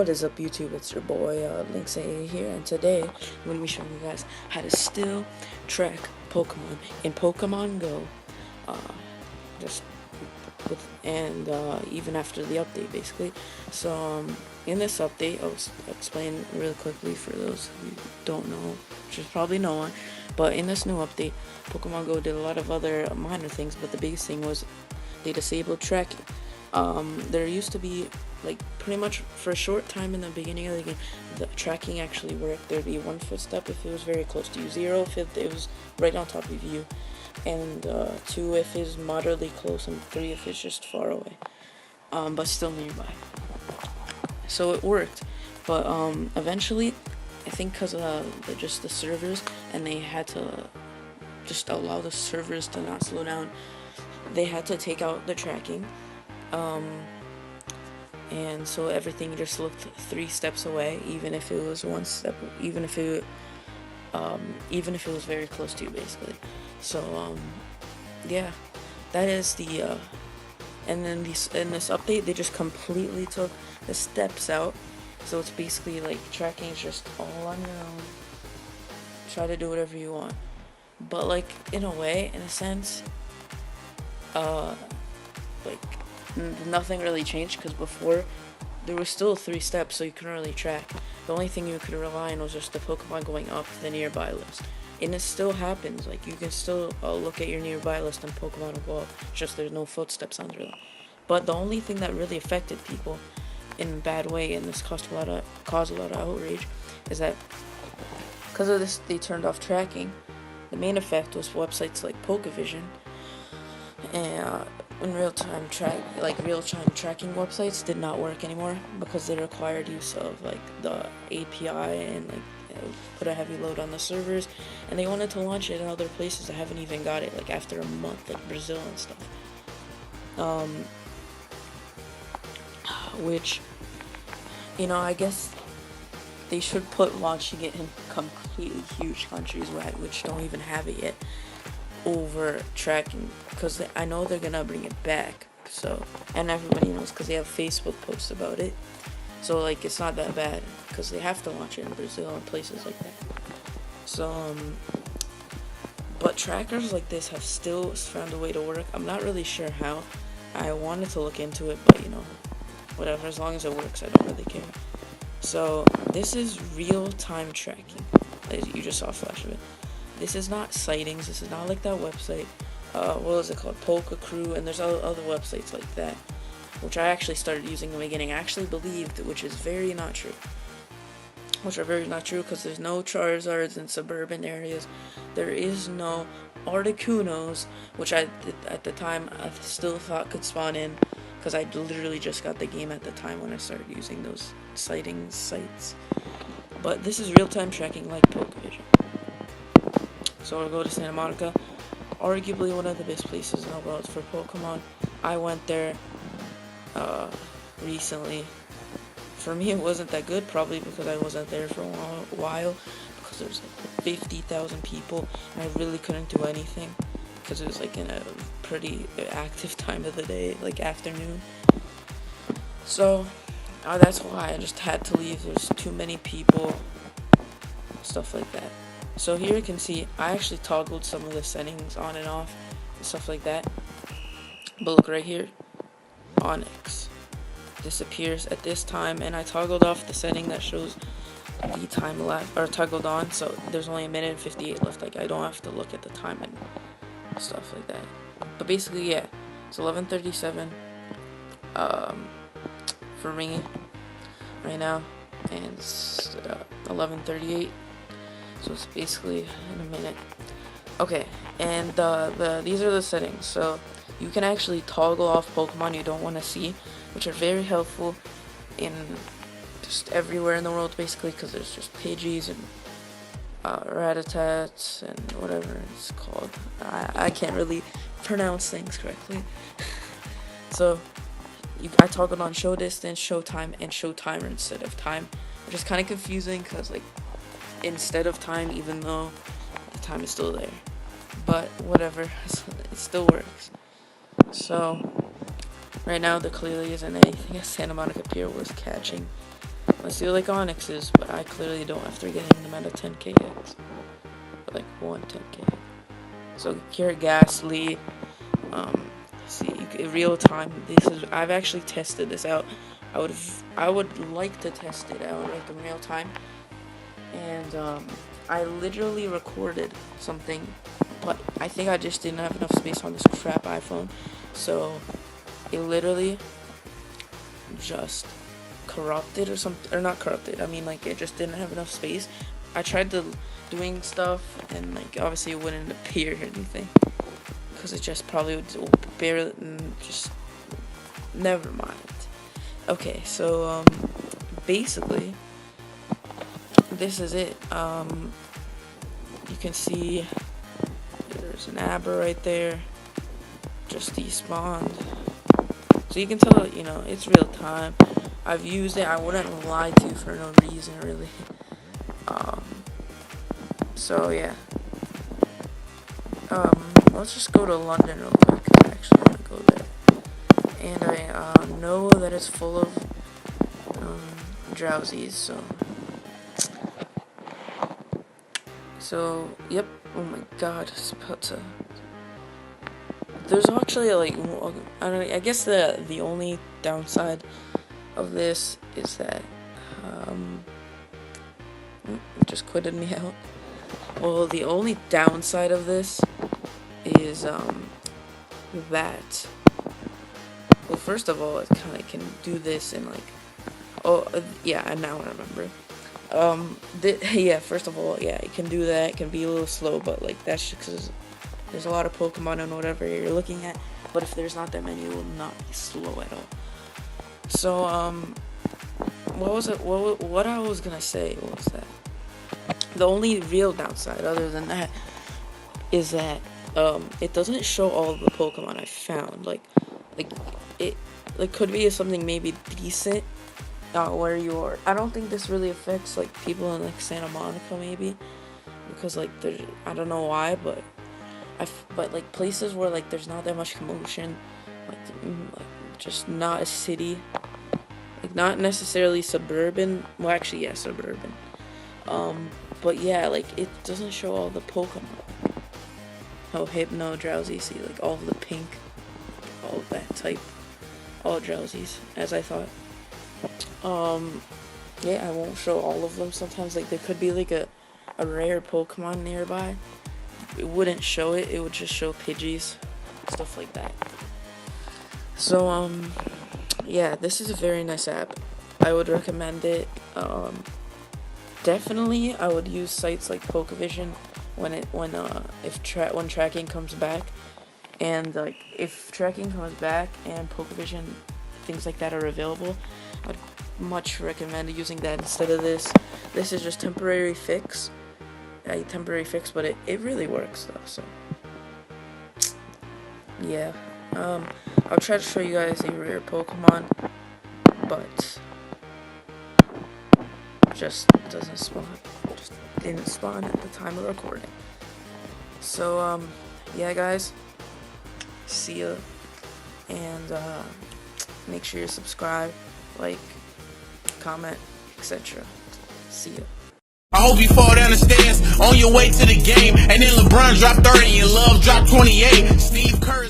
What is up, YouTube? It's your boy Links A here, and today I'm going to be showing you guys how to still track Pokemon in Pokemon Go. Uh, just with, and even after the update, basically. So in this update, I'll explain really quickly for those who don't know, which is probably no one. But in this new update, Pokemon Go did a lot of other minor things, but the biggest thing was they disabled tracking. There used to be, like, pretty much for a short time in the beginning of the game, the tracking actually worked. There'd be 1 footstep if it was very close to you, 0 if it was right on top of you, and 2 if it's moderately close, and 3 if it's just far away, but still nearby. So it worked, but eventually, I think because of just the servers, and they had to just allow the servers to not slow down, they had to take out the tracking. And so everything just looked 3 steps away, even if it was 1 step, even if it was very close to you, basically. So yeah, that is the and then in this update they just completely took the steps out, so it's basically like tracking is just all on your own. Try to do whatever you want, but like in a way, in a sense, like nothing really changed, because before there was still 3 steps, so you couldn't really track. The only thing you could rely on was just the Pokemon going up the nearby list, and it still happens. Like, you can still look at your nearby list and Pokemon will go up, just there's no footsteps under them. But the only thing that really affected people in a bad way, and this caused a lot of outrage, is that because of this they turned off tracking. The main effect was websites like Pokevision and real-time tracking websites did not work anymore, because they required use of like the API, and like put a heavy load on the servers, and they wanted to launch it in other places that haven't even got it, like after a month, like Brazil and stuff. Which, you know, I guess they should put launching it in completely huge countries which don't even have it yet over tracking, because I know they're gonna bring it back. So, and everybody knows, because they have Facebook posts about it. So like, it's not that bad, because they have to launch it in Brazil and places like that. So but trackers like this have still found a way to work. I'm not really sure how. I wanted to look into it, but you know, whatever, as long as it works, I don't really care. So this is real-time tracking. You just saw a flash of it. This is not sightings. This is not like that website. What was it called? Polka Crew, and there's other websites like that, which I actually started using in the beginning. I actually believed, which is very not true. Because there's no Charizards in suburban areas. There is no Articunos, which at the time I still thought could spawn in, because I literally just got the game at the time when I started using those sighting sites. But this is real-time tracking like Pokevision. So I'll go to Santa Monica, arguably one of the best places in the world for Pokemon. I went there recently. For me, it wasn't that good, probably because I wasn't there for a while, because there was like 50,000 people, and I really couldn't do anything, because it was like in a pretty active time of the day, like afternoon. So that's why I just had to leave. There's too many people, stuff like that. So here you can see I actually toggled some of the settings on and off and stuff like that. But look right here, Onyx disappears at this time, and I toggled off the setting that shows the time left, or toggled on, so there's only 1 minute and 58 left. Like, I don't have to look at the time and stuff like that. But basically, yeah, it's 11:37 for me right now, and it's 11:38. So it's basically in a minute. Okay, and these are the settings. So you can actually toggle off Pokemon you don't want to see, which are very helpful in just everywhere in the world, basically, because there's just Pidgeys and Ratatats and whatever it's called. I can't really pronounce things correctly. So I toggled on show distance, show time, and show timer instead of time, which is kind of confusing, because like, instead of time, even though the time is still there, but whatever, it still works. So right now there clearly isn't anything at Santa Monica Pier worth catching, Unless you like Onyxes, but I clearly don't after getting them at a 10kx. Like 110k. So Cure Ghastly, see, real time. I've actually tested this out. I would like to test it out like in real time. And I literally recorded something, but I think I just didn't have enough space on this crap iPhone, so it literally just corrupted or something, or not corrupted. I mean, like, it just didn't have enough space. I tried doing stuff, and like obviously it wouldn't appear or anything, because it just probably would barely, just never mind. Okay, so basically this is it. You can see there's an Aber right there, just despawned. So you can tell, you know, it's real time. I've used it. I wouldn't lie to you for no reason, really. So yeah. Let's just go to London real quick. I actually want to go there. And I know that it's full of drowsies, so yep. Oh my god, it's about to. There's actually like, I guess the only downside of this is that it just quitted me out. Well, the only downside of this is that, well, first of all, it kind of can do this in like, yeah, and now I remember. Yeah, first of all, yeah, it can do that. It can be a little slow, but like that's just because there's a lot of Pokemon and whatever you're looking at. But if there's not that many, it will not be slow at all. So what was it? What I was gonna say was that the only real downside, other than that, is that it doesn't show all of the Pokemon I found. Like it could be something maybe decent. Where you are. I don't think this really affects like people in like Santa Monica, maybe, because like I don't know why, but like places where like there's not that much commotion, like just not a city, like not necessarily suburban. Well, actually, yeah, suburban. But yeah, like it doesn't show all the Pokemon. Oh, Hypno, Drowsy, see, like all of the pink, all of that type, all Drowsies, as I thought. Yeah, I won't show all of them. Sometimes like there could be like a rare Pokemon nearby. It wouldn't show it. It would just show Pidgeys, stuff like that. So yeah, this is a very nice app. I would recommend it. Definitely I would use sites like Pokevision when tracking comes back, and like if tracking comes back and Pokevision, things like that are available, I'd much recommend using that instead of this. This is just temporary fix, but it really works though. So yeah, I'll try to show you guys a rare Pokemon, but just doesn't spawn. Just didn't spawn at the time of recording. So yeah, guys, see ya, and make sure you subscribe, like, comment, etc. See ya. I hope you fall down the stairs on your way to the game, and then LeBron dropped 30 and Love dropped 28. Steve Kerr